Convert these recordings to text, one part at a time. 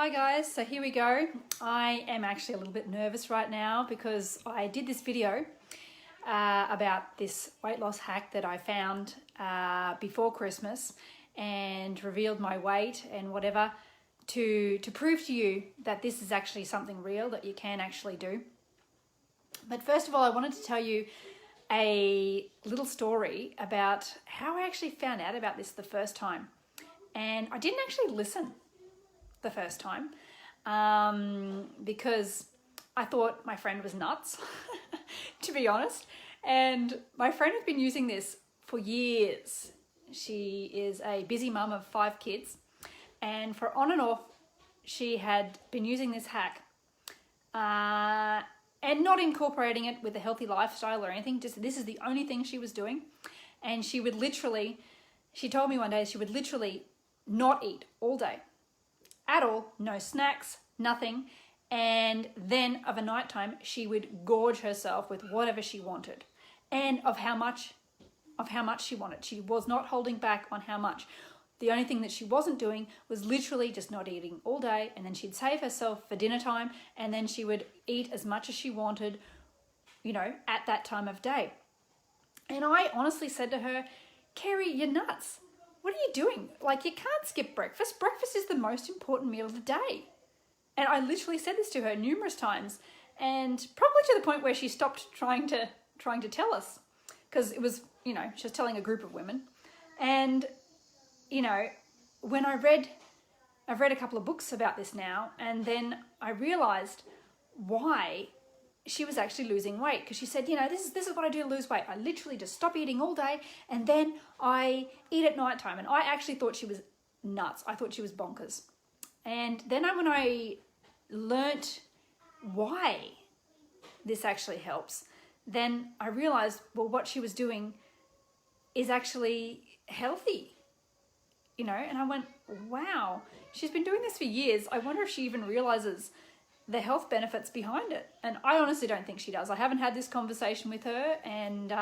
Hi guys, so here we go. I am actually a little bit nervous right now because I did this video about this weight loss hack that I found before Christmas and revealed my weight and whatever to prove to you that this is actually something real that you can actually do. But first of all, I wanted to tell you a little story about how I actually found out about this the first time. And I didn't actually listen the first time because I thought my friend was nuts, to be honest. And my friend has been using this for years. She is a busy mum of 5 kids, and for on and off, she had been using this hack and not incorporating it with a healthy lifestyle or anything. Just this is the only thing she was doing. And she would literally, she told me one day, she would literally not eat all day at all, no snacks, nothing. And then of a nighttime, she would gorge herself with whatever she wanted and of how much she wanted. She was not holding back on how much. The only thing that she wasn't doing was literally just not eating all day, and then she'd save herself for dinner time, and then she would eat as much as she wanted, you know, at that time of day. And I honestly said to her, Kerry, you're nuts. What are you doing? Like, you can't skip breakfast. Breakfast is the most important meal of the day. And I literally said this to her numerous times, and probably to the point where she stopped trying to tell us, because it was, you know, she was telling a group of women. And, you know, when I've read a couple of books about this now, and then I realized why she was actually losing weight, because she said, you know, this is what I do to lose weight. I literally just stop eating all day, and then I eat at nighttime. And I actually thought she was nuts. I thought she was bonkers. And then when I learnt why this actually helps, then I realized, well, what she was doing is actually healthy, you know. And I went, wow, she's been doing this for years. I wonder if she even realizes the health benefits behind it. And I honestly don't think she does. I haven't had this conversation with her, and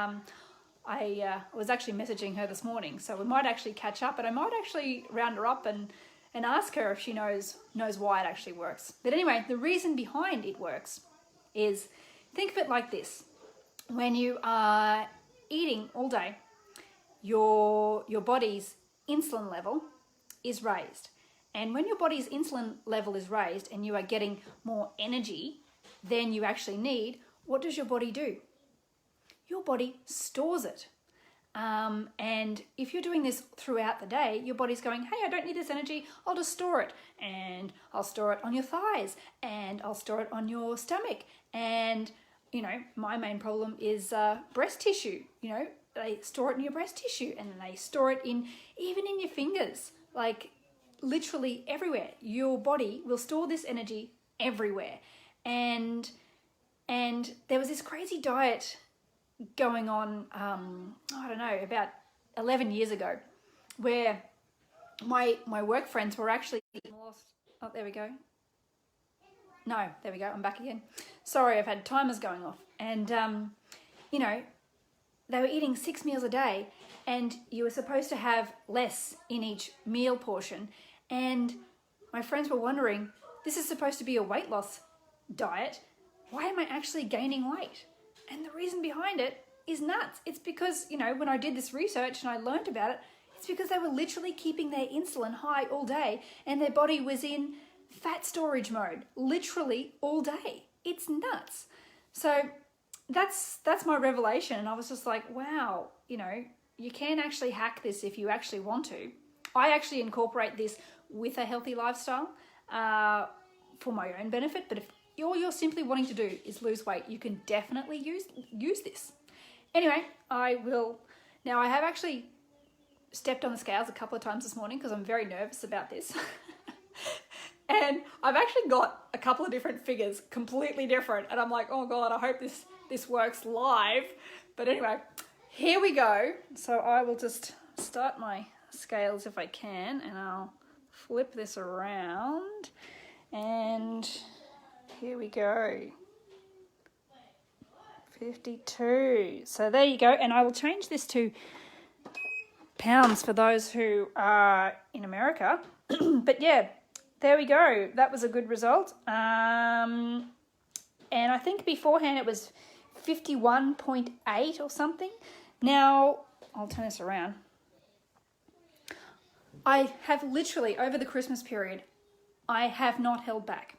I was actually messaging her this morning, so we might actually catch up, and I might actually round her up and ask her if she knows why it actually works. But anyway, the reason behind it works is, think of it like this. When you are eating all day, your body's insulin level is raised. And when your body's insulin level is raised and you are getting more energy than you actually need, what does your body do? Your body stores it. And if you're doing this throughout the day, your body's going, hey, I don't need this energy, I'll just store it. And I'll store it on your thighs, and I'll store it on your stomach. And, you know, my main problem is breast tissue. You know, they store it in your breast tissue, and then they store it even in your fingers. Like, literally everywhere. Your body will store this energy everywhere. And there was this crazy diet going on, I don't know, about 11 years ago, where my work friends were actually lost. Oh, there we go. No, there we go. I'm back again. Sorry, I've had timers going off. And, you know, they were eating 6 meals a day, and you were supposed to have less in each meal portion. And my friends were wondering, this is supposed to be a weight loss diet. Why am I actually gaining weight? And the reason behind it is nuts. It's because, you know, when I did this research and I learned about it, it's because they were literally keeping their insulin high all day, and their body was in fat storage mode, literally all day. It's nuts. So that's my revelation. And I was just like, wow, you know, you can actually hack this if you actually want to. I actually incorporate this with a healthy lifestyle for my own benefit. But if all you're simply wanting to do is lose weight, you can definitely use this. Anyway, I have actually stepped on the scales a couple of times this morning because I'm very nervous about this. And I've actually got a couple of different figures, completely different. And I'm like, oh God, I hope this works live. But anyway, here we go. So I will just start my scales if I can, and I'll flip this around, and here we go. 52. So there you go. And I will change this to pounds for those who are in America. But yeah, there we go. That was a good result. And I think beforehand it was 51.8 or something. Now, I'll turn this around. I have literally, over the Christmas period, I have not held back.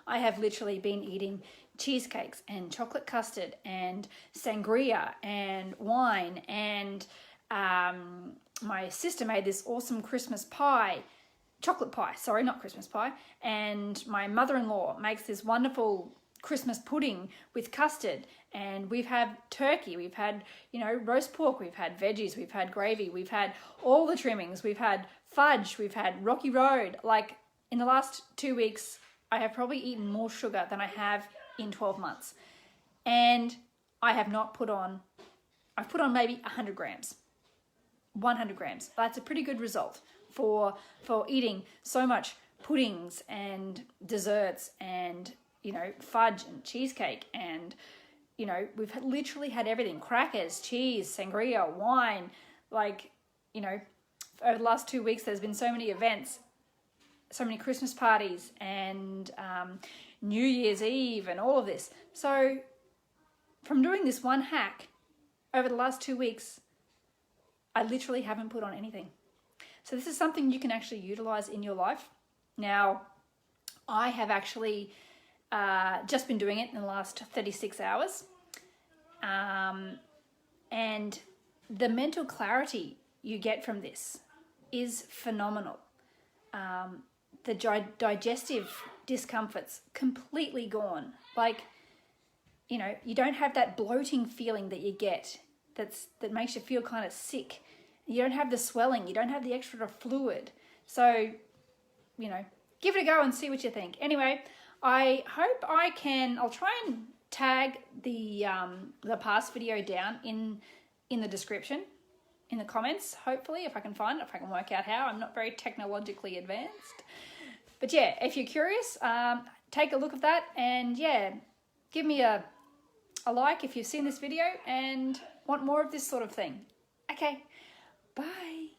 I have literally been eating cheesecakes and chocolate custard and sangria and wine, and my sister made this awesome Christmas pie, chocolate pie, sorry, not Christmas pie, and my mother-in-law makes this wonderful Christmas pudding with custard, and we've had turkey, we've had, roast pork, we've had veggies, we've had gravy, we've had all the trimmings, we've had fudge, we've had Rocky Road. Like, in the last 2 weeks, I have probably eaten more sugar than I have in 12 months. And I have not put on, I've put on maybe 100 grams. 100 grams. That's a pretty good result for eating so much puddings and desserts and, fudge and cheesecake and, we've literally had everything. Crackers, cheese, sangria, wine. Like, over the last 2 weeks, there's been so many events, so many Christmas parties and New Year's Eve and all of this. So from doing this one hack over the last 2 weeks, I literally haven't put on anything. So this is something you can actually utilize in your life. Now, I have actually just been doing it in the last 36 hours. And the mental clarity you get from this is phenomenal. The digestive discomfort's completely gone. Like, you don't have that bloating feeling that you get that makes you feel kind of sick. You don't have the swelling. You don't have the extra fluid. So, give it a go and see what you think. Anyway, I hope I'll try and tag the past video down in the description, in the comments, hopefully, if I can find it, if I can work out how. I'm not very technologically advanced. But yeah, if you're curious, take a look at that, and yeah, give me a like if you've seen this video and want more of this sort of thing. Okay, bye.